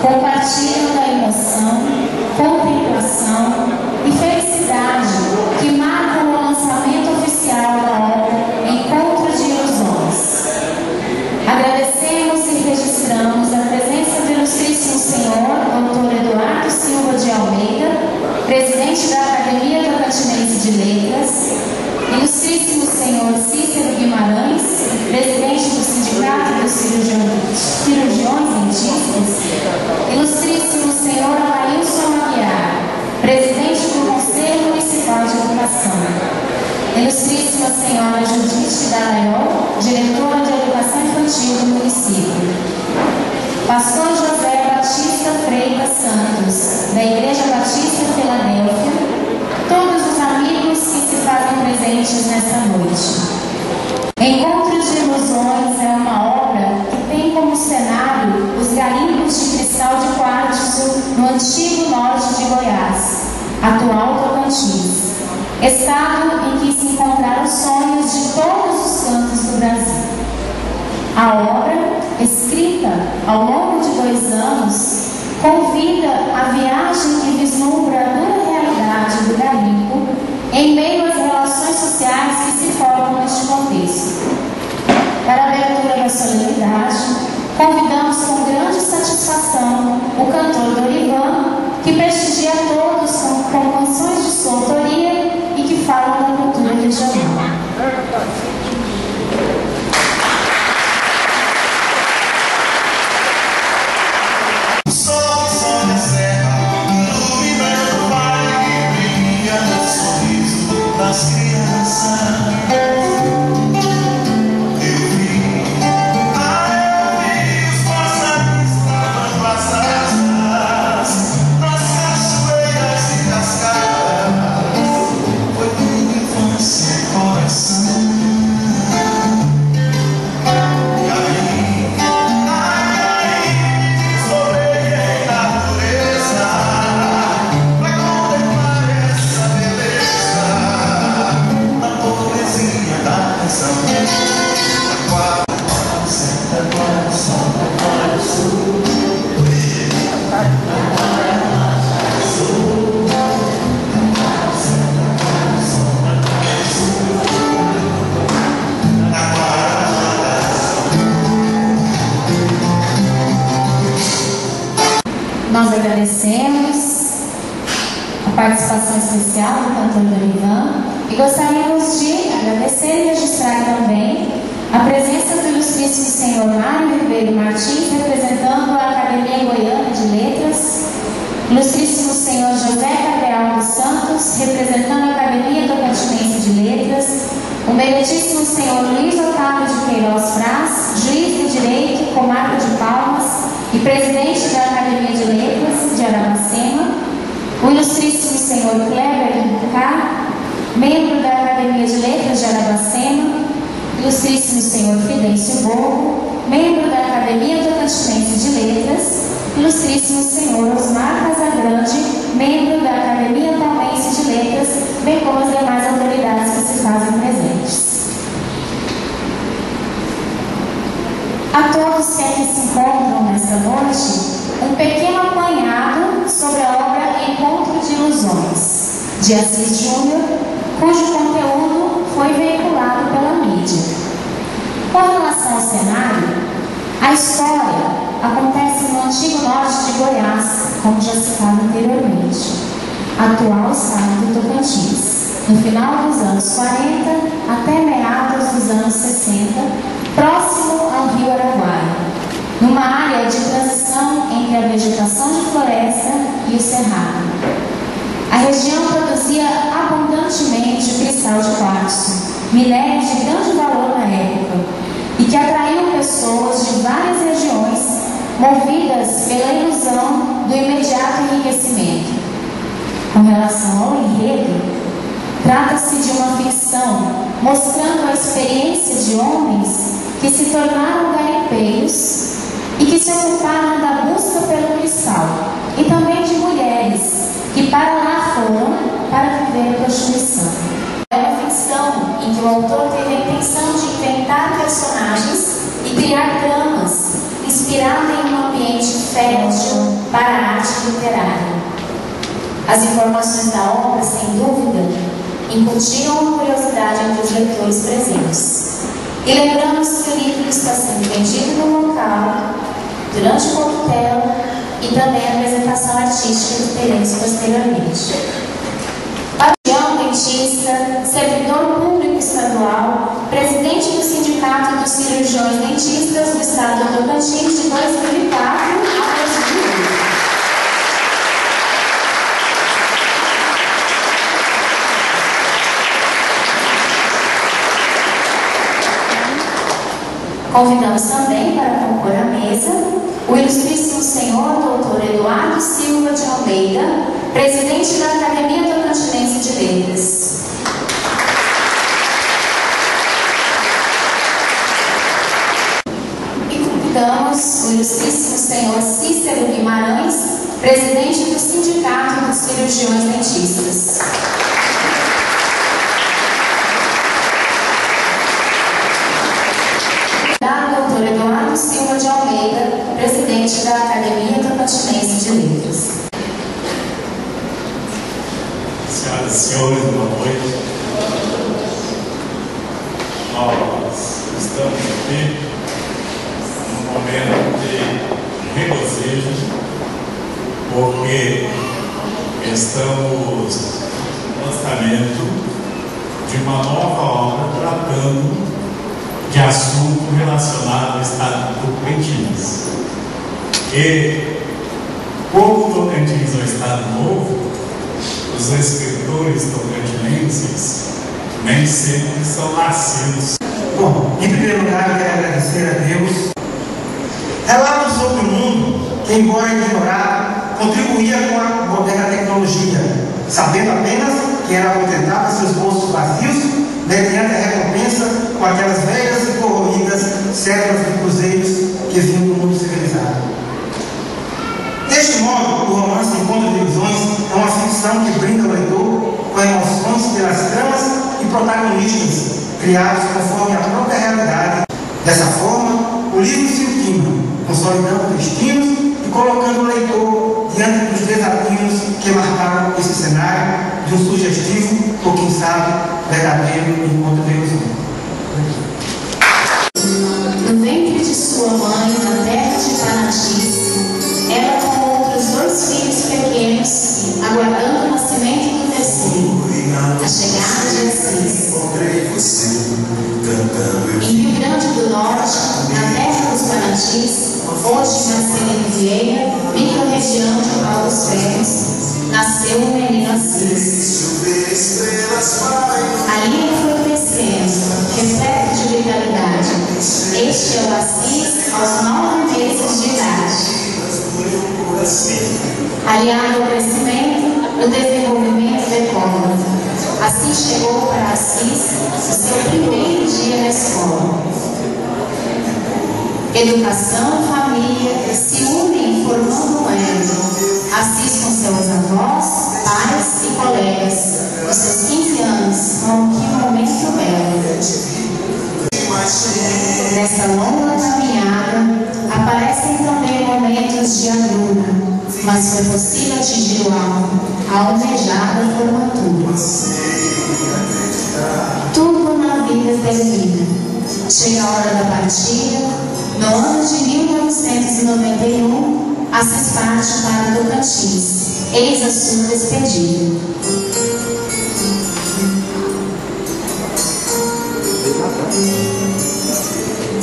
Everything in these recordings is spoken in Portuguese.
compartilham da emoção, contemplação e felicidade que marcam o lançamento oficial da obra Encontro de Ilusões. Agradecemos e registramos a presença do Ilustríssimo Senhor Dr. Eduardo Silva de Almeida, presidente da Academia Tocantinense de Letras, Ilustríssimo Senhor Cícero Guimarães, presidente do Sindicato dos Cirurgiões Dentistas, Ilustríssimo Senhor Alailson Aguiar, presidente do Conselho Municipal de Educação, Ilustríssima Senhora Judite Dalaiol, diretora de Educação Infantil do município, Pastor José Batista Freitas Santos, da Igreja Batista Filadélfia, todos os amigos que se fazem presentes nesta noite. Encontro de Ilusões é uma obra que tem como cenário os garimpos de cristal de quartzo no antigo norte de Goiás, atual Tocantins, estado em que se encontraram sonhos de todos os cantos do Brasil. A obra, escrita ao longo de 2 anos, convida a viagem que vislumbra a dura realidade do garimpo em meio às relações sociais que se formam neste contexto. Para a abertura da solenidade, convidamos com grande satisfação o cantor Dorivan, que prestigia a todos com canções de sua autoria e que falam da cultura regional. Nós agradecemos a participação especial do cantor Dorivan e gostaríamos de agradecer e registrar também a presença do Ilustríssimo Senhor Mário Ribeiro Martins, representando a Academia Goiana de Letras, Ilustríssimo Senhor José Gabriel dos Santos, representando a Academia Tocantinense de Letras, o Meritíssimo Senhor Luiz Otávio de Queiroz Fraz, juiz do Direito, Comarca de Palmas e presidente da Academia de Letras de Arabacema, o Ilustríssimo Senhor Kleber K., membro da Academia de Letras de Arabacema, Ilustríssimo Senhor Fidêncio Borgo, membro da Academia Tocantinense de Letras, Ilustríssimo Senhor Osmar Casagrande, membro da Academia Palmense de Letras, bem como as demais autoridades que se fazem presentes. A todos que aqui se encontram nesta noite, um pequeno apanhado sobre a obra Encontro de Ilusões, de Assis Júnior, cujo conteúdo foi veiculado pela mídia. Com relação ao cenário, a história acontece no antigo norte de Goiás, como já citado anteriormente, atual estado do Tocantins, no final dos anos 40 até meados dos anos 60, próximo ao rio Araguaia, numa área de transição entre a vegetação de floresta e o cerrado. A região produzia abundantemente cristal de quartzo, minério de grande valor na época, e que atraiu pessoas de várias regiões movidas pela ilusão do imediato enriquecimento. Com relação ao enredo, trata-se de uma ficção mostrando a experiência de homens que se tornaram garimpeiros e que se ocuparam da busca pelo cristal, e também de mulheres que para lá foram para viver a prostituição. É uma ficção em que o autor teve a intenção de inventar personagens e criar tramas inspiradas em um ambiente fértil, para a arte literária. As informações da obra, sem dúvida, incutiram a curiosidade entre os leitores presentes. E lembramos que o livro está sendo vendido no local, durante o coquetel e também a apresentação artística que teremos posteriormente. Patrão, dentista, servidor público estadual, presidente do Sindicato dos Cirurgiões Dentistas do Estado do Tocantins de 2004 a 2008. Convidamos também para compor a mesa o ilustríssimo senhor Dr. Eduardo Silva de Almeida, presidente da Academia Tocantinense de Letras. E convidamos o ilustríssimo senhor Cícero Guimarães, presidente do Sindicato dos Cirurgiões Dentistas. Dr. Eduardo Silva de Almeida, presidente da Academia Tocantinense de Letras. Senhoras e senhores, boa noite. Nós estamos aqui num momento de regozijo, porque estamos no lançamento de uma nova obra tratando de assunto relacionado ao estado do Tocantins. E, como o Tocantins é um estado novo, os escritores tocantinenses nem sempre são nascidos. Bom, em primeiro lugar, eu quero agradecer a Deus. Relatos sobre o mundo que, embora ignorado, contribuía com a moderna tecnologia, sabendo apenas que ela contentava seus bolsos vazios mediante a recompensa com aquelas velhas e corroídas cédulas de cruzeiros que vinham do mundo civilizado. Deste modo, o romance Encontro de Ilusões é uma ficção que brinda o leitor com emoções pelas tramas e protagonistas criados conforme a própria realidade. Dessa forma, o livro se ultima, consolidando destinos e colocando o leitor diante dos desafios que marcaram esse cenário de um sugestivo, ou quem sabe, verdadeiro encontro de ilusões. No ventre de sua mãe, na terra de Panagis, ela com outros 2 filhos pequenos, aguardando o nascimento do terceiro, a chegada de Assis. Em Rio Grande do Norte, na terra dos Panagis, hoje Marcelino Vieira, micro-região de Paulo dos Ferros, nasceu o menino Assis. Ali ele foi crescendo, repleto de vitalidade. Este é o Assis aos 9 meses de idade. Aliado ao crescimento, o desenvolvimento decola. Assim chegou para Assis o seu primeiro dia na escola. Educação e família se unem formando um elo. Assis com seus avós, pais e colegas, aos seus 15 anos, que momento belo. Nessa longa caminhada, aparecem também momentos de agrura, mas foi possível atingir o alvo, a almejada formatura. Tudo na vida termina. Chega a hora da partida. No ano de 1991, Assis parte para o Tocantins. Eis a sua despedida.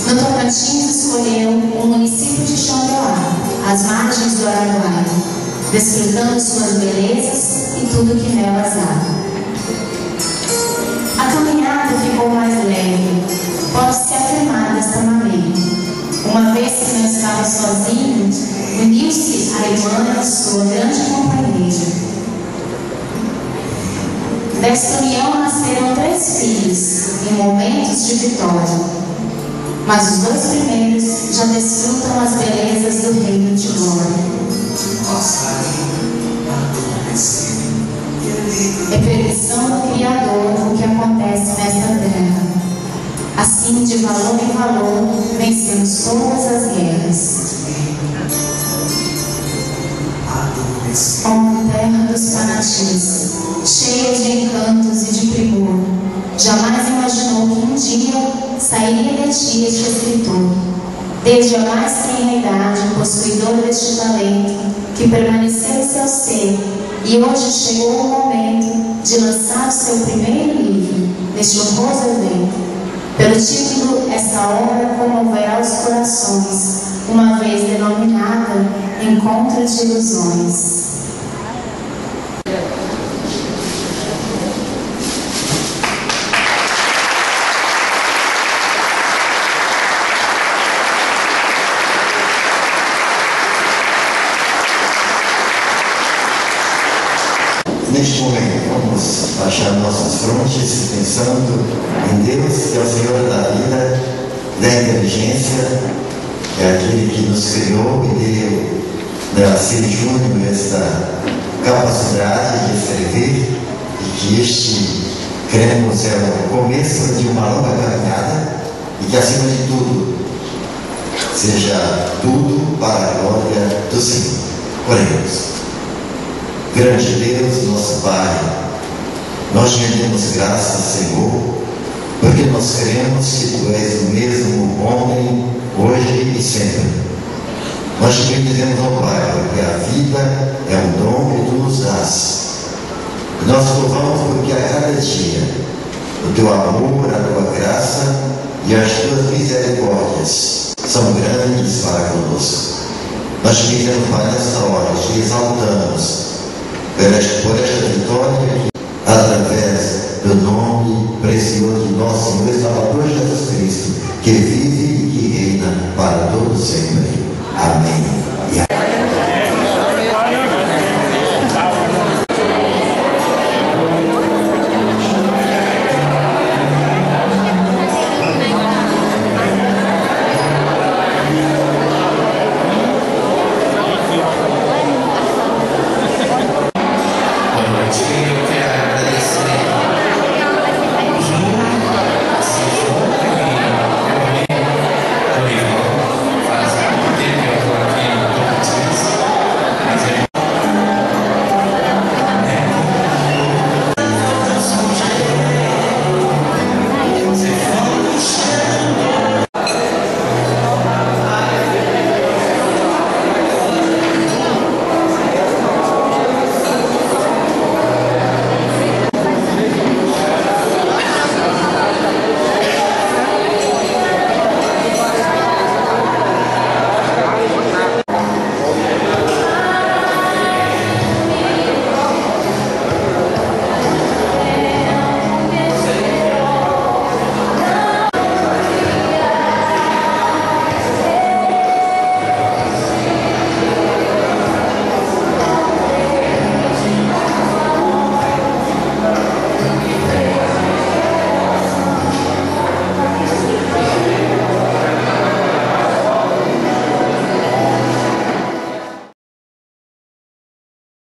No Tocantins escolheu o município de Xandoá, às margens do Araguaia, desfrutando suas belezas e tudo que nelas há. A caminhada ficou mais leve, pode-se afirmar desta maneira. Uma vez que não estava sozinho, uniu-se a irmã, sua grande companheira. Desta união nasceram 3 filhos, em momentos de vitória. Mas os 2 primeiros já desfrutam as belezas do reino de glória. É permissão do Criador o que acontece nesta terra. Assim, de valor em valor, vencemos todas as guerras. sairia de ti este escritor, desde a mais tenra idade, o possuidor deste talento, que permaneceu em seu ser, e hoje chegou o momento de lançar o seu primeiro livro, neste honroso evento. Pelo título, esta obra comoverá os corações, uma vez denominada Encontro de Ilusões. Neste momento, vamos baixar nossos frontes pensando em Deus, que é o Senhor da vida, da inteligência, é aquele que nos criou e deu a Ser Júnior esta capacidade de escrever, e que este, cremos, é o começo de uma longa caminhada, e que, acima de tudo, seja tudo para a glória do Senhor. Oremos. Grande Deus, nosso Pai, nós rendemos graças, Senhor, porque nós cremos que Tu és o mesmo ontem, hoje e sempre. Nós te bendizemos, ó Pai, porque a vida é um dom que Tu nos dás. E nós te louvamos porque a cada dia o Teu amor, a Tua graça e as Tuas misericórdias são grandes para conosco. Nós te bendizemos, Pai, nesta hora, te exaltamos por esta vitória, através do nome